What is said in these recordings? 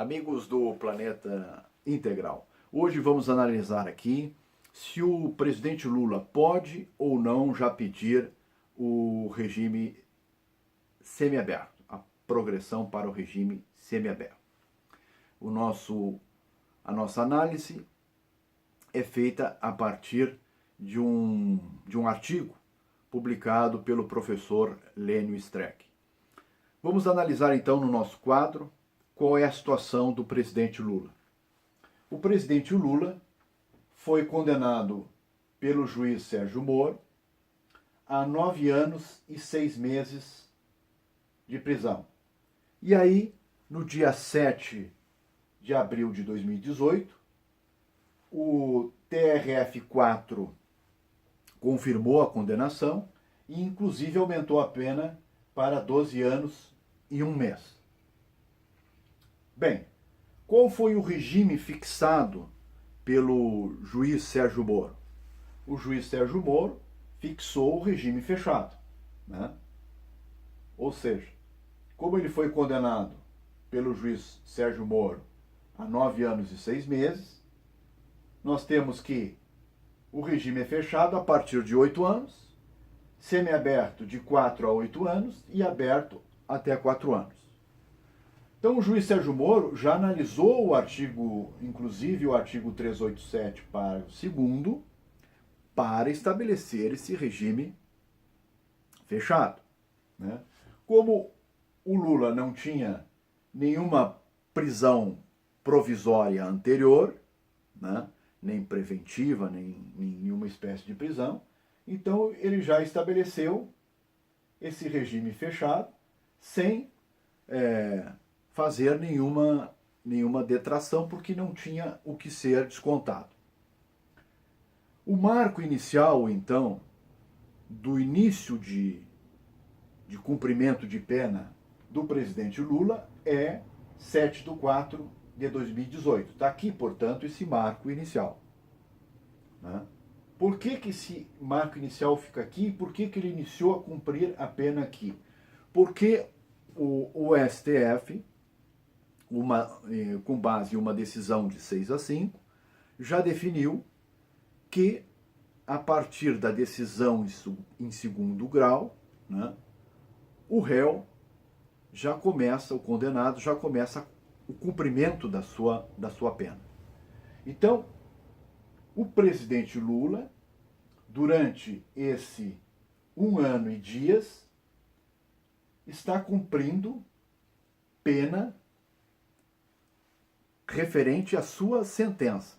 Amigos do Planeta Integral, hoje vamos analisar aqui se o presidente Lula pode ou não já pedir o regime semiaberto, a progressão para o regime semiaberto. A nossa análise é feita a partir de um artigo publicado pelo professor Lênio Streck. Vamos analisar então no nosso quadro qual é a situação do presidente Lula. O presidente Lula foi condenado pelo juiz Sérgio Moro a 9 anos e 6 meses de prisão. E aí, no dia 7 de abril de 2018, o TRF4 confirmou a condenação e inclusive aumentou a pena para 12 anos e 1 mês. Bem, qual foi o regime fixado pelo juiz Sérgio Moro? O juiz Sérgio Moro fixou o regime fechado, né? Ou seja, como ele foi condenado pelo juiz Sérgio Moro a 9 anos e 6 meses, nós temos que o regime é fechado a partir de 8 anos, semiaberto de 4 a 8 anos e aberto até 4 anos. Então o juiz Sérgio Moro já analisou o artigo, inclusive o artigo 387, parágrafo 2º, para estabelecer esse regime fechado, né? Como o Lula não tinha nenhuma prisão provisória anterior, né, nem preventiva, nem nenhuma espécie de prisão, então ele já estabeleceu esse regime fechado sem fazer nenhuma detração, porque não tinha o que ser descontado. O marco inicial, então, do início de cumprimento de pena do presidente Lula é 7/4/2018. Está aqui, portanto, esse marco inicial, né? Por que esse marco inicial fica aqui? Por que ele iniciou a cumprir a pena aqui? Porque o STF, com base em uma decisão de 6/5, já definiu que, a partir da decisão em segundo grau, né, o réu já começa, o condenado já começa o cumprimento da sua pena. Então, o presidente Lula, durante esse 1 ano e dias, está cumprindo pena referente à sua sentença.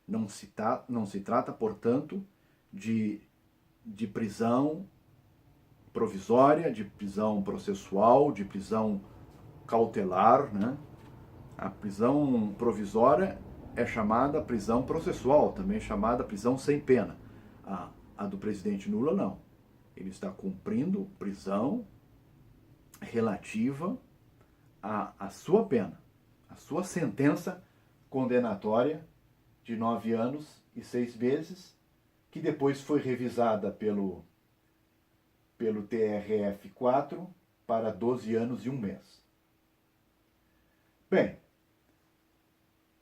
Não se trata, portanto, de prisão provisória, de prisão processual, de prisão cautelar, né? A prisão provisória é chamada prisão processual, também chamada prisão sem pena. A do presidente Lula não. Ele está cumprindo prisão relativa à sua pena, à sua sentença condenatória de 9 anos e 6 meses, que depois foi revisada pelo TRF4 para 12 anos e 1 mês. Bem,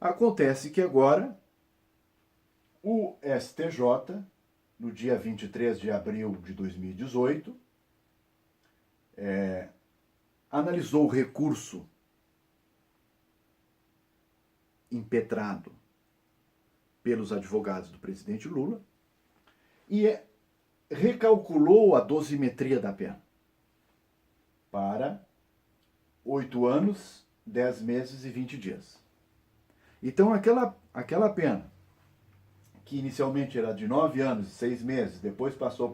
acontece que agora o STJ, no dia 23 de abril de 2018, analisou o recurso impetrado pelos advogados do presidente Lula e recalculou a dosimetria da pena para 8 anos, 10 meses e 20 dias. Então aquela pena, que inicialmente era de 9 anos e 6 meses, depois passou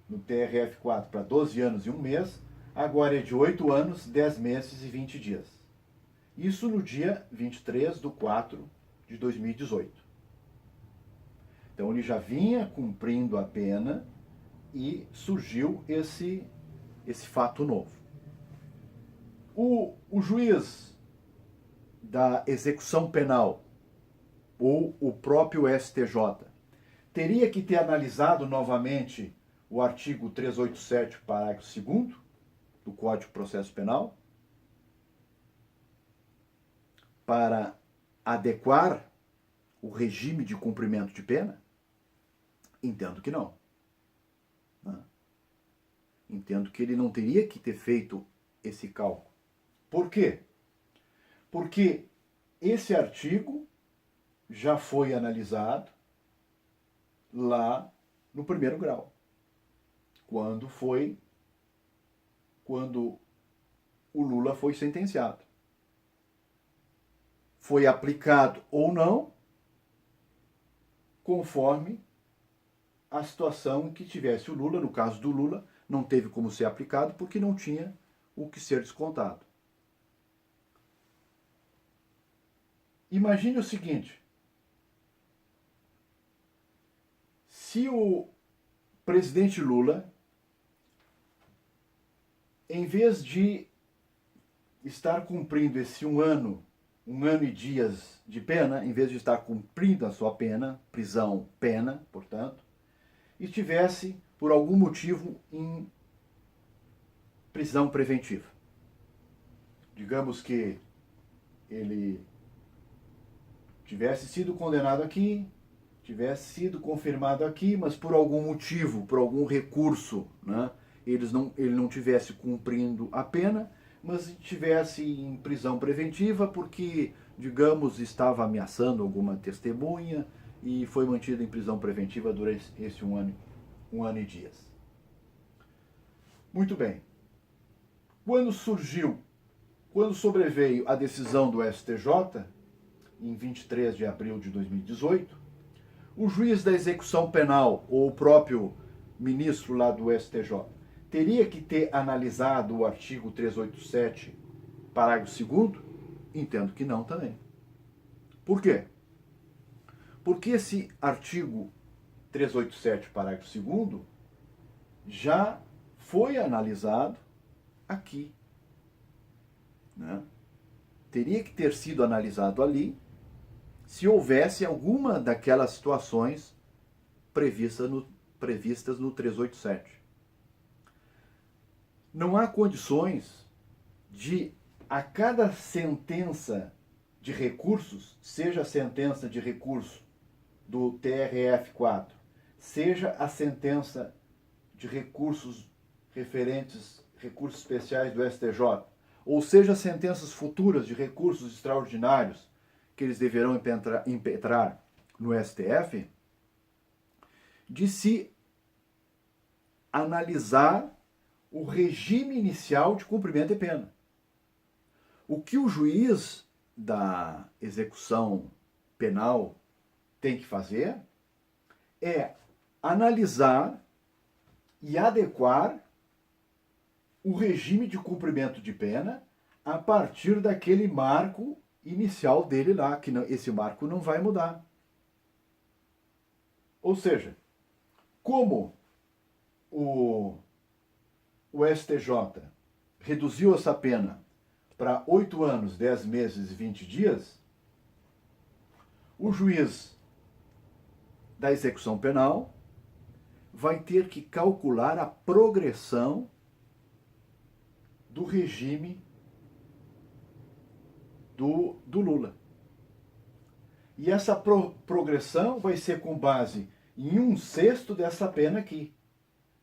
no TRF4 para 12 anos e 1 mês, agora é de 8 anos, 10 meses e 20 dias. Isso no dia 23/4/2018. Então ele já vinha cumprindo a pena e surgiu esse fato novo. O juiz da execução penal, ou o próprio STJ, teria que ter analisado novamente o artigo 387, parágrafo 2º do Código de Processo Penal? para adequar o regime de cumprimento de pena? Entendo que não. Entendo que ele não teria que ter feito esse cálculo. Por quê? Porque esse artigo já foi analisado lá no primeiro grau, quando o Lula foi sentenciado. Foi aplicado ou não, conforme a situação em que tivesse o Lula. No caso do Lula, não teve como ser aplicado porque não tinha o que ser descontado. Imagine o seguinte: se o presidente Lula, em vez de estar cumprindo esse um ano e dias de pena, em vez de estar cumprindo a sua pena, prisão, pena, portanto, estivesse, por algum motivo, em prisão preventiva. Digamos que ele tivesse sido condenado aqui, tivesse sido confirmado aqui, mas por algum motivo, por algum recurso, né, ele não tivesse cumprindo a pena, mas estivesse em prisão preventiva porque, digamos, estava ameaçando alguma testemunha e foi mantido em prisão preventiva durante esse um ano e dias. Muito bem. Quando sobreveio a decisão do STJ, em 23 de abril de 2018, o juiz da execução penal, ou o próprio ministro lá do STJ, teria que ter analisado o artigo 387, parágrafo 2º? Entendo que não também. Por quê? Porque esse artigo 387, parágrafo 2º, já foi analisado aqui. Né? Teria que ter sido analisado ali se houvesse alguma daquelas situações previstas no 387. Não há condições de, a cada sentença de recursos, seja a sentença de recurso do TRF4, seja a sentença de recursos referentes, recursos especiais do STJ, ou seja, sentenças futuras de recursos extraordinários que eles deverão impetrar no STF, de se analisar o regime inicial de cumprimento de pena. O que o juiz da execução penal tem que fazer é analisar e adequar o regime de cumprimento de pena a partir daquele marco inicial dele lá, que não, esse marco não vai mudar. Ou seja, como o STJ reduziu essa pena para 8 anos, 10 meses e 20 dias, o juiz da execução penal vai ter que calcular a progressão do regime do Lula. E essa progressão vai ser com base em 1/6 dessa pena aqui,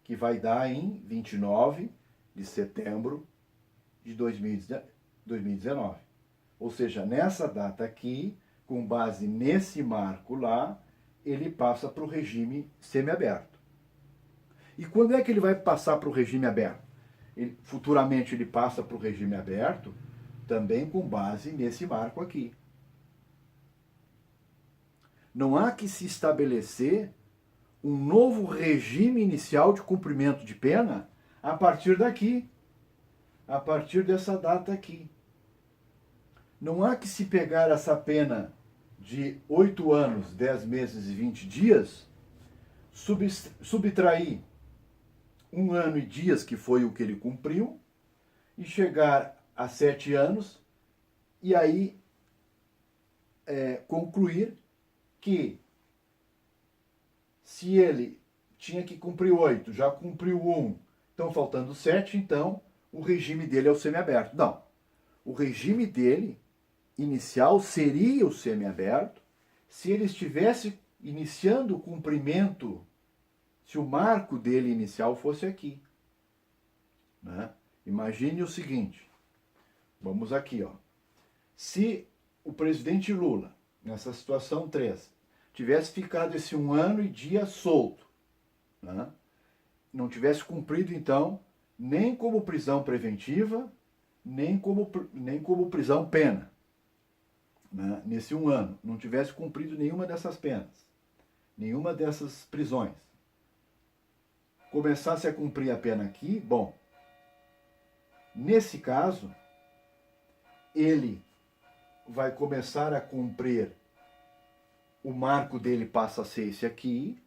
que vai dar em 29 de setembro de 2019. Ou seja, nessa data aqui, com base nesse marco lá, ele passa para o regime semiaberto. E quando é que ele vai passar para o regime aberto? Futuramente ele passa para o regime aberto, também com base nesse marco aqui. Não há que se estabelecer um novo regime inicial de cumprimento de pena a partir daqui, a partir dessa data aqui. Não há que se pegar essa pena de 8 anos, 10 meses e 20 dias, subtrair 1 ano e dias, que foi o que ele cumpriu, e chegar a 7 anos, e aí concluir que se ele tinha que cumprir 8, já cumpriu 1, estão faltando 7, então o regime dele é o semiaberto. Não. O regime dele inicial seria o semiaberto se ele estivesse iniciando o cumprimento, se o marco dele inicial fosse aqui. Né? Imagine o seguinte, vamos aqui, ó. Se o presidente Lula, nessa situação 3, tivesse ficado esse 1 ano e dia solto, né? Não tivesse cumprido, então, nem como prisão preventiva, nem como prisão pena, né? Nesse 1 ano, não tivesse cumprido nenhuma dessas penas, nenhuma dessas prisões, começasse a cumprir a pena aqui, bom, nesse caso, ele vai começar a cumprir, o marco dele passa a ser esse aqui,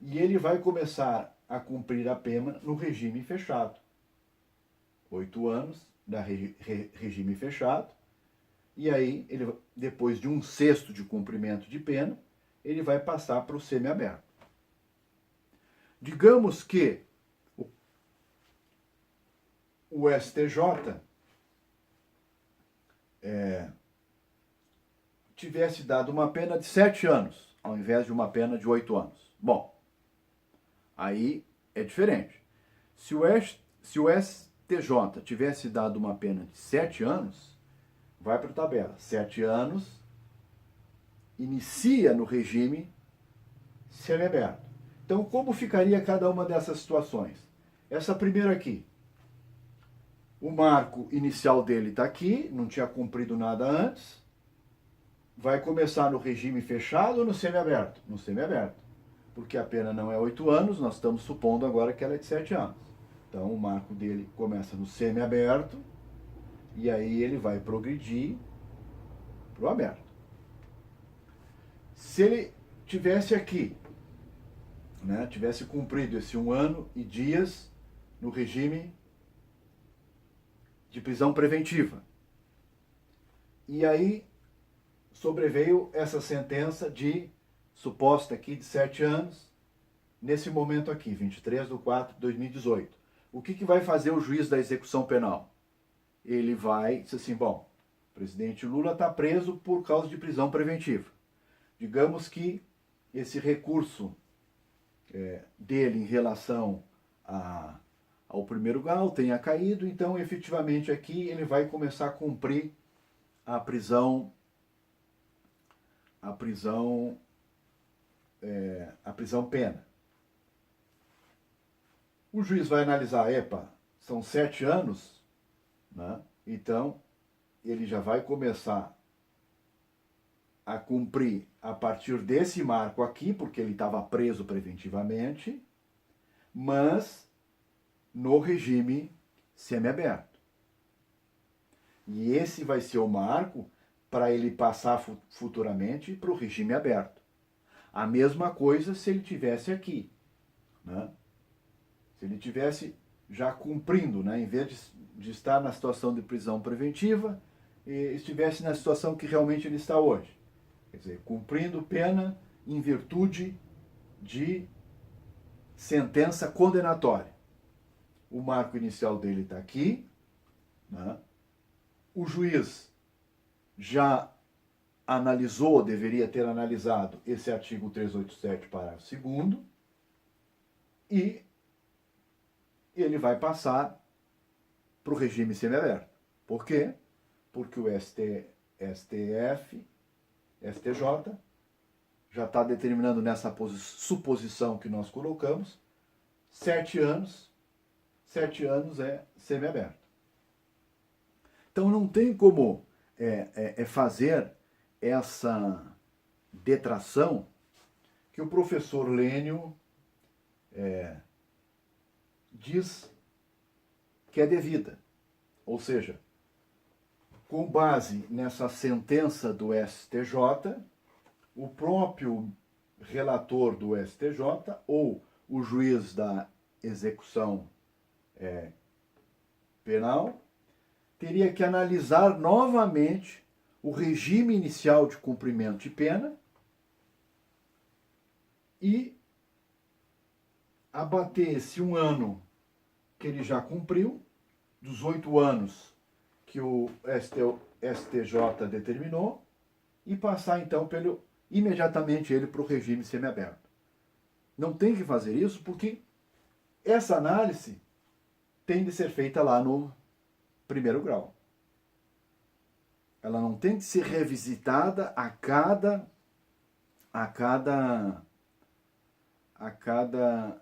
e ele vai começar a cumprir a pena no regime fechado. 8 anos da regime fechado, e aí, ele, depois de 1/6 de cumprimento de pena, ele vai passar para o semiaberto. Digamos que o STJ tivesse dado uma pena de 7 anos, ao invés de uma pena de 8 anos. Bom, aí é diferente. Se o STJ tivesse dado uma pena de 7 anos, vai para a tabela. 7 anos, inicia no regime semiaberto. Então, como ficaria cada uma dessas situações? Essa primeira aqui, o marco inicial dele está aqui, não tinha cumprido nada antes, vai começar no regime fechado ou no semiaberto? No semiaberto. Porque a pena não é 8 anos, nós estamos supondo agora que ela é de 7 anos. Então, o marco dele começa no semiaberto, e aí ele vai progredir para o aberto. Se ele tivesse aqui, né, tivesse cumprido esse 1 ano e dias no regime de prisão preventiva, e aí sobreveio essa sentença de suposta aqui de 7 anos, nesse momento aqui, 23/4/2018. O que vai fazer o juiz da execução penal? Ele vai dizer assim, bom, o presidente Lula está preso por causa de prisão preventiva. Digamos que esse recurso dele em relação ao primeiro grau tenha caído, então efetivamente aqui ele vai começar a cumprir a prisão pena. O juiz vai analisar, são 7 anos, né? Então ele já vai começar a cumprir a partir desse marco aqui, porque ele estava preso preventivamente, mas no regime semiaberto. E esse vai ser o marco para ele passar futuramente para o regime aberto. A mesma coisa se ele tivesse aqui, né? Se ele tivesse já cumprindo, né? Em vez de estar na situação de prisão preventiva, estivesse na situação que realmente ele está hoje. Quer dizer, cumprindo pena em virtude de sentença condenatória. O marco inicial dele está aqui, né? O juiz já analisou, deveria ter analisado esse artigo 387, parágrafo 2º, e ele vai passar para o regime semiaberto. Por quê? Porque o STJ já está determinando nessa suposição que nós colocamos, 7 anos é semiaberto. Então não tem como fazer essa detração que o professor Lênio diz que é devida. Ou seja, com base nessa sentença do STJ, o próprio relator do STJ ou o juiz da execução penal teria que analisar novamente o regime inicial de cumprimento de pena e abater esse 1 ano que ele já cumpriu, dos 8 anos que o STJ determinou e passar então imediatamente ele para o regime semiaberto. Não tem que fazer isso porque essa análise tem de ser feita lá no primeiro grau. Ela não tem que ser revisitada a cada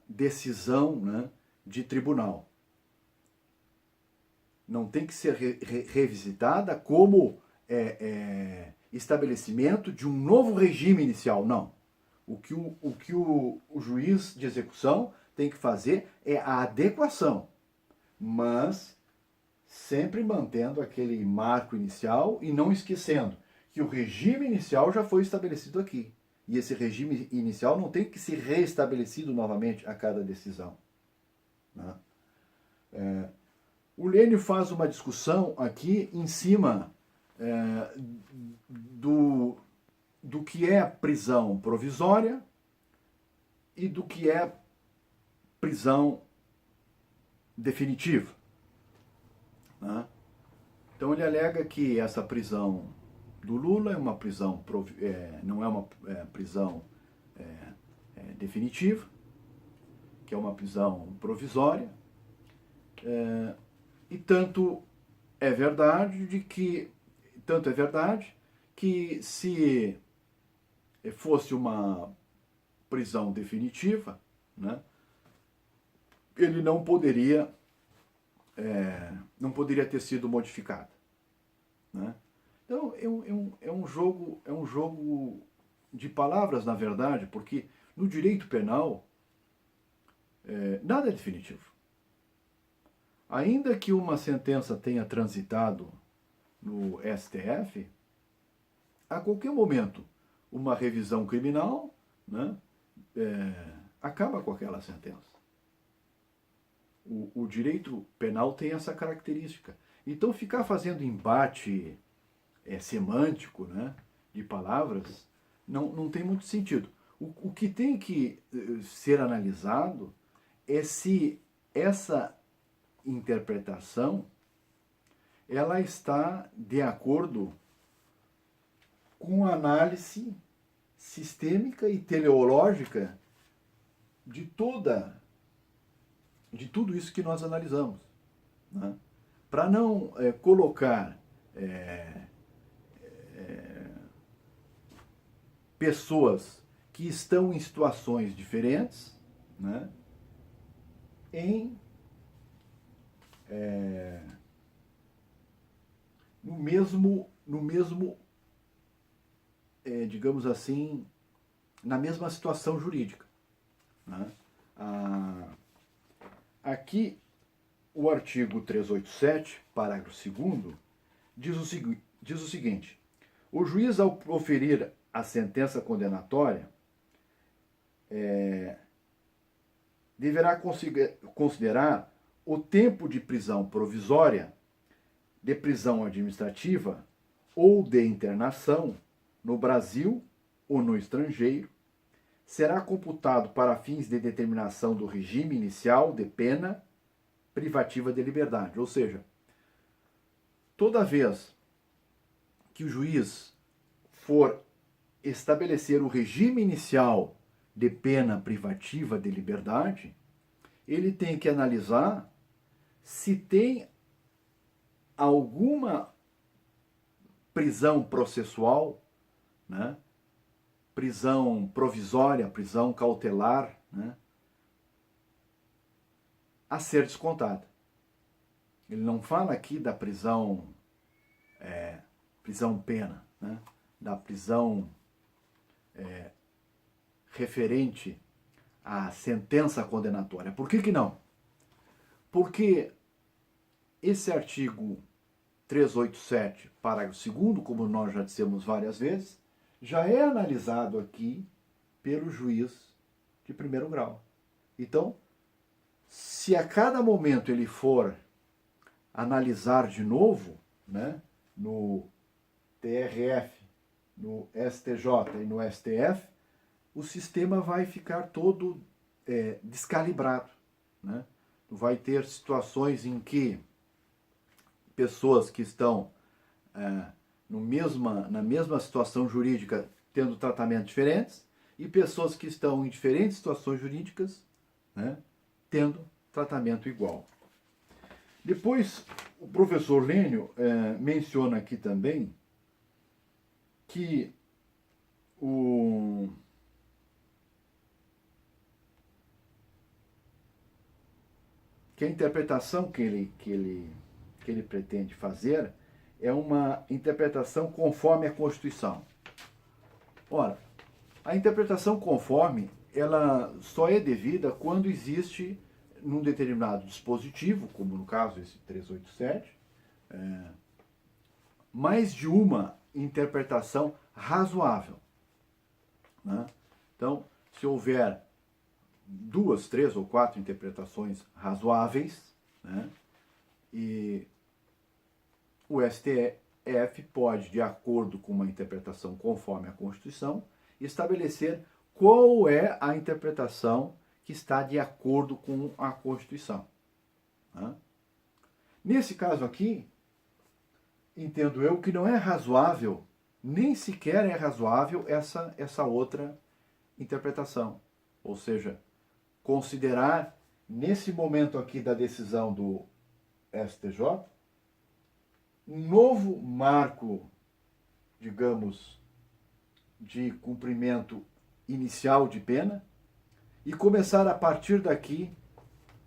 decisão, né, de tribunal. Não tem que ser revisitada como estabelecimento de um novo regime inicial, não. O que o juiz de execução tem que fazer é a adequação, mas sempre mantendo aquele marco inicial e não esquecendo que o regime inicial já foi estabelecido aqui. E esse regime inicial não tem que ser reestabelecido novamente a cada decisão, né? O Lênio faz uma discussão aqui em cima do que é prisão provisória e do que é prisão definitiva, né? Então ele alega que essa prisão do Lula é uma prisão, não é uma prisão definitiva, que é uma prisão provisória, e tanto é verdade que se fosse uma prisão definitiva, né, ele não poderia ter sido modificada, né? Então é um jogo de palavras, na verdade, porque no direito penal nada é definitivo. Ainda que uma sentença tenha transitado no STF, a qualquer momento uma revisão criminal, né, acaba com aquela sentença. O direito penal tem essa característica. Então ficar fazendo embate semântico, né, de palavras não tem muito sentido. O que tem que ser analisado é se essa interpretação ela está de acordo com a análise sistêmica e teleológica de tudo isso que nós analisamos, né? Para não colocar pessoas que estão em situações diferentes, né, no mesmo digamos assim, na mesma situação jurídica, né? Aqui, o artigo 387, parágrafo 2º, diz o seguinte: o juiz, ao proferir a sentença condenatória, deverá considerar o tempo de prisão provisória, de prisão administrativa ou de internação no Brasil ou no estrangeiro, será computado para fins de determinação do regime inicial de pena privativa de liberdade. Ou seja, toda vez que o juiz for estabelecer o regime inicial de pena privativa de liberdade, ele tem que analisar se tem alguma prisão processual, né, prisão provisória, prisão cautelar, né, a ser descontada. Ele não fala aqui da prisão pena, né, da prisão referente à sentença condenatória. Por que não? Porque esse artigo 387, parágrafo 2º, como nós já dissemos várias vezes, já é analisado aqui pelo juiz de primeiro grau. Então, se a cada momento ele for analisar de novo, né, no TRF, no STJ e no STF, o sistema vai ficar todo descalibrado, né? Vai ter situações em que pessoas que estão na mesma situação jurídica tendo tratamentos diferentes e pessoas que estão em diferentes situações jurídicas, né, tendo tratamento igual. Depois, o professor Lênio menciona aqui também que a interpretação que ele pretende fazer é uma interpretação conforme a Constituição. Ora, a interpretação conforme, ela só é devida quando existe, num determinado dispositivo, como no caso esse 387, mais de uma interpretação razoável, né? Então, se houver 2, 3 ou 4 interpretações razoáveis, né, e o STF pode, de acordo com uma interpretação conforme a Constituição, estabelecer qual é a interpretação que está de acordo com a Constituição, né? Nesse caso aqui, entendo eu que não é razoável, nem sequer é razoável essa outra interpretação. Ou seja, considerar, nesse momento aqui da decisão do STJ, um novo marco, digamos, de cumprimento inicial de pena e começar a partir daqui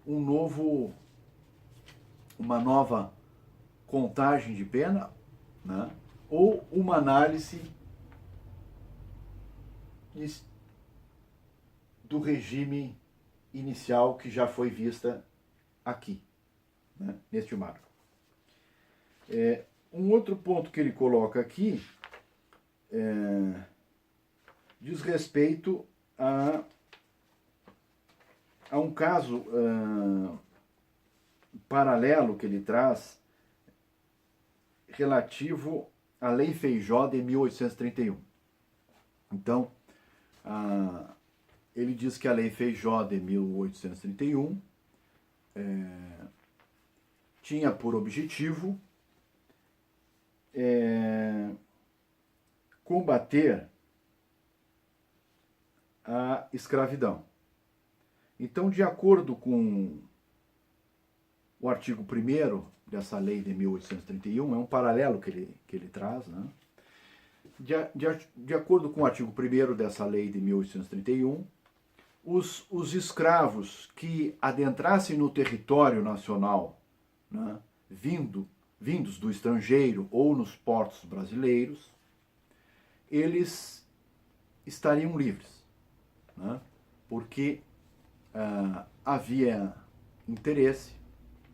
uma nova contagem de pena, né, ou uma análise do regime inicial que já foi vista aqui, né, neste marco. Um outro ponto que ele coloca aqui diz respeito a um caso paralelo que ele traz relativo à Lei Feijó de 1831. Então, ele diz que a Lei Feijó de 1831 tinha por objetivo combater a escravidão. Então, de acordo com o artigo 1º dessa lei de 1831, é um paralelo que ele traz, né? De acordo com o artigo 1º dessa lei de 1831, os escravos que adentrassem no território nacional, né, vindos do estrangeiro ou nos portos brasileiros, eles estariam livres, né, porque havia interesse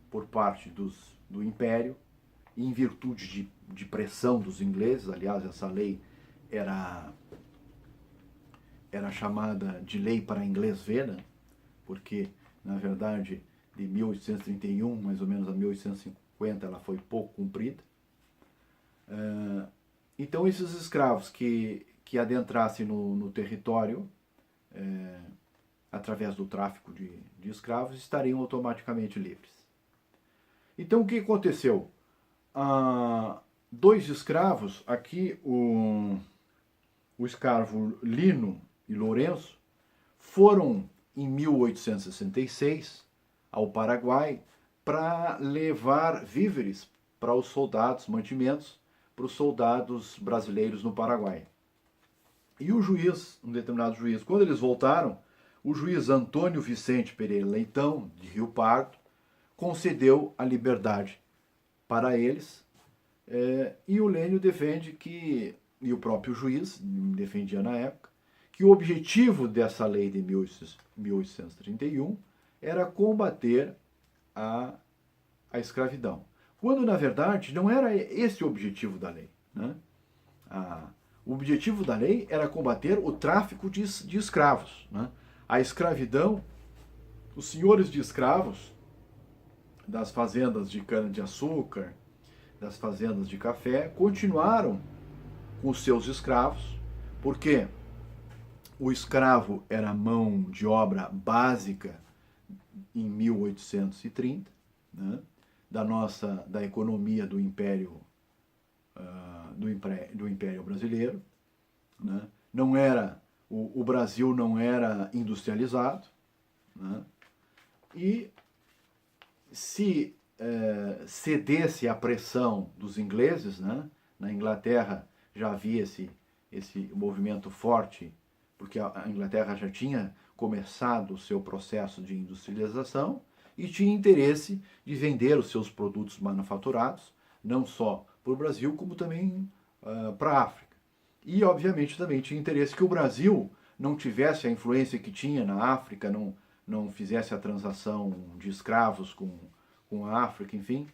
por parte do Império, em virtude de pressão dos ingleses. Aliás, essa lei era chamada de lei para inglês ver, né? Porque, na verdade, de 1831, mais ou menos a 1850, ela foi pouco cumprida. Então, esses escravos que adentrassem no território, através do tráfico de escravos, estariam automaticamente livres. Então, o que aconteceu? 2 escravos, aqui o escravo Lino e Lourenço, foram em 1866 ao Paraguai para levar víveres para os soldados, mantimentos para os soldados brasileiros no Paraguai. E o juiz, um determinado juiz, quando eles voltaram, o juiz Antônio Vicente Pereira Leitão, de Rio Pardo, concedeu a liberdade para eles, e o Lênio defende que, e o próprio juiz defendia na época, que o objetivo dessa lei de 1831 era combater a escravidão. Quando, na verdade, não era esse o objetivo da lei, né? O objetivo da lei era combater o tráfico de escravos, né? A escravidão, os senhores de escravos das fazendas de cana-de-açúcar, das fazendas de café, continuaram com os seus escravos, porque o escravo era mão de obra básica em 1830, né? da economia do Império, do Império Brasileiro, né? Não era, o Brasil não era industrializado, né? E se cedesse à pressão dos ingleses, né? Na Inglaterra já havia esse movimento forte, porque a Inglaterra já tinha começado o seu processo de industrialização e tinha interesse de vender os seus produtos manufaturados, não só para o Brasil, como também para a África. E, obviamente, também tinha interesse que o Brasil não tivesse a influência que tinha na África, não fizesse a transação de escravos com a África, enfim.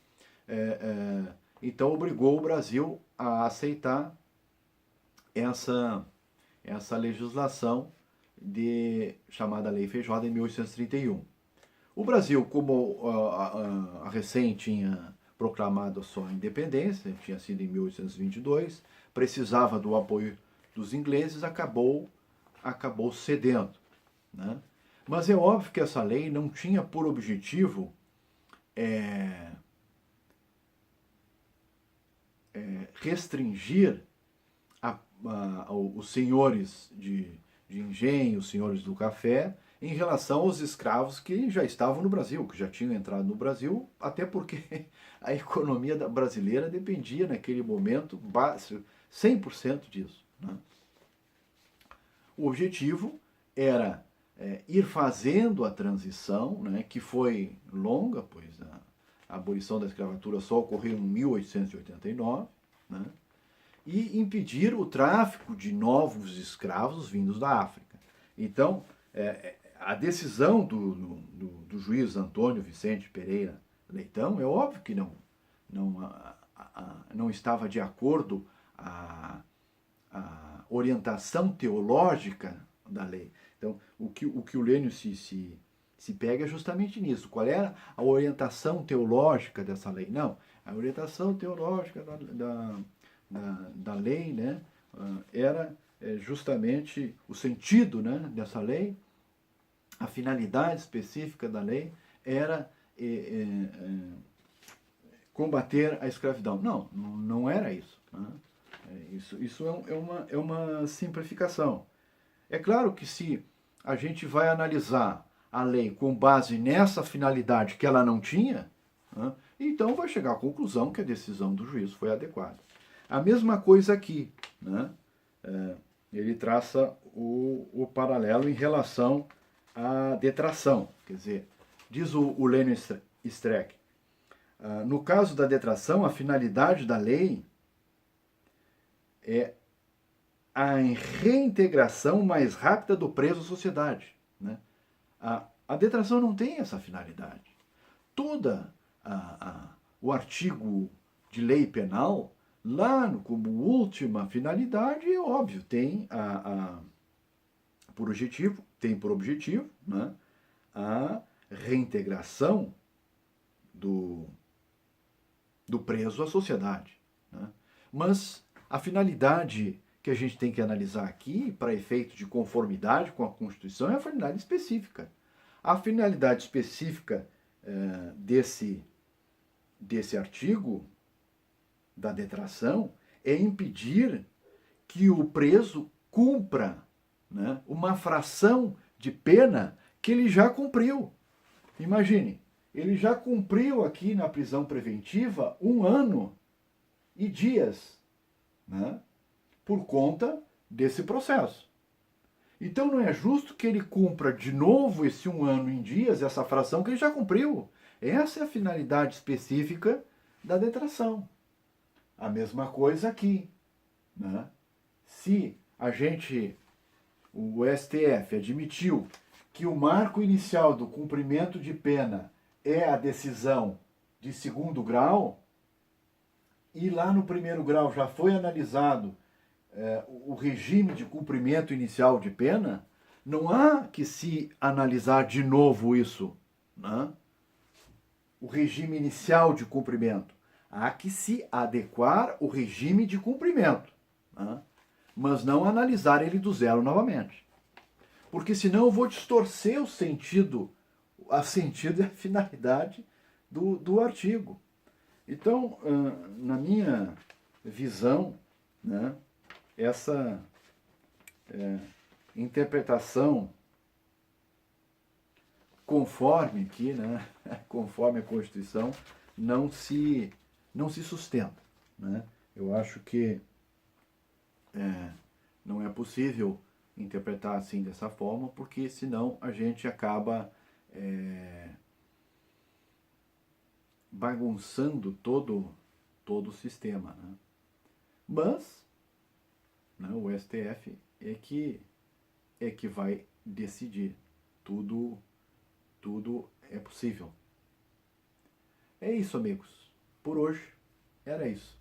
Então, obrigou o Brasil a aceitar essa legislação chamada Lei Feijoada em 1831. O Brasil, como a recém tinha proclamado a sua independência, tinha sido em 1822, precisava do apoio dos ingleses, acabou cedendo, né? Mas é óbvio que essa lei não tinha por objetivo restringir os senhores de engenho, os senhores do café, em relação aos escravos que já estavam no Brasil, que já tinham entrado no Brasil, até porque a economia brasileira dependia naquele momento 100% disso, né? O objetivo era ir fazendo a transição, né, que foi longa, pois a abolição da escravatura só ocorreu em 1889, né, e impedir o tráfico de novos escravos vindos da África. Então, a decisão do juiz Antônio Vicente Pereira Leitão, é óbvio que não estava de acordo a orientação teológica da lei. Então, o que o Lênio se pega é justamente nisso. Qual era a orientação teológica dessa lei? Não, a orientação teológica da lei, né, era justamente o sentido, né, dessa lei, a finalidade específica da lei era combater a escravidão. Não era isso, né? Isso é uma simplificação. É claro que se a gente vai analisar a lei com base nessa finalidade que ela não tinha, né, então vai chegar à conclusão que a decisão do juiz foi adequada. A mesma coisa aqui, né? Ele traça o paralelo em relação à detração. Quer dizer, diz o Lênio Streck, no caso da detração, a finalidade da lei é a reintegração mais rápida do preso à sociedade, né? A detração não tem essa finalidade. Todo o artigo de lei penal, lá como última finalidade, é óbvio, tem por objetivo, né, a reintegração do preso à sociedade, né? Mas a finalidade que a gente tem que analisar aqui, para efeito de conformidade com a Constituição, é a finalidade específica. A finalidade específica desse artigo da detração é impedir que o preso cumpra, né, uma fração de pena que ele já cumpriu. Imagine, ele já cumpriu aqui na prisão preventiva 1 ano e dias, né, por conta desse processo. Então não é justo que ele cumpra de novo esse 1 ano em dias, essa fração que ele já cumpriu. Essa é a finalidade específica da detração. A mesma coisa aqui, né? Se o STF admitiu que o marco inicial do cumprimento de pena é a decisão de 2º grau, e lá no 1º grau já foi analisado o regime de cumprimento inicial de pena, não há que se analisar de novo isso, né? O regime inicial de cumprimento. Há que se adequar o regime de cumprimento, né? Mas não analisar ele do zero novamente. Porque senão eu vou distorcer o sentido e a finalidade do artigo, Então, na minha visão, né, essa interpretação conforme aqui, né, conforme a Constituição, não se sustenta, né? Eu acho que não é possível interpretar assim dessa forma, porque senão a gente acaba bagunçando todo o sistema, né? Mas, né, o STF é que vai decidir. Tudo é possível. É isso, amigos. Por hoje era isso.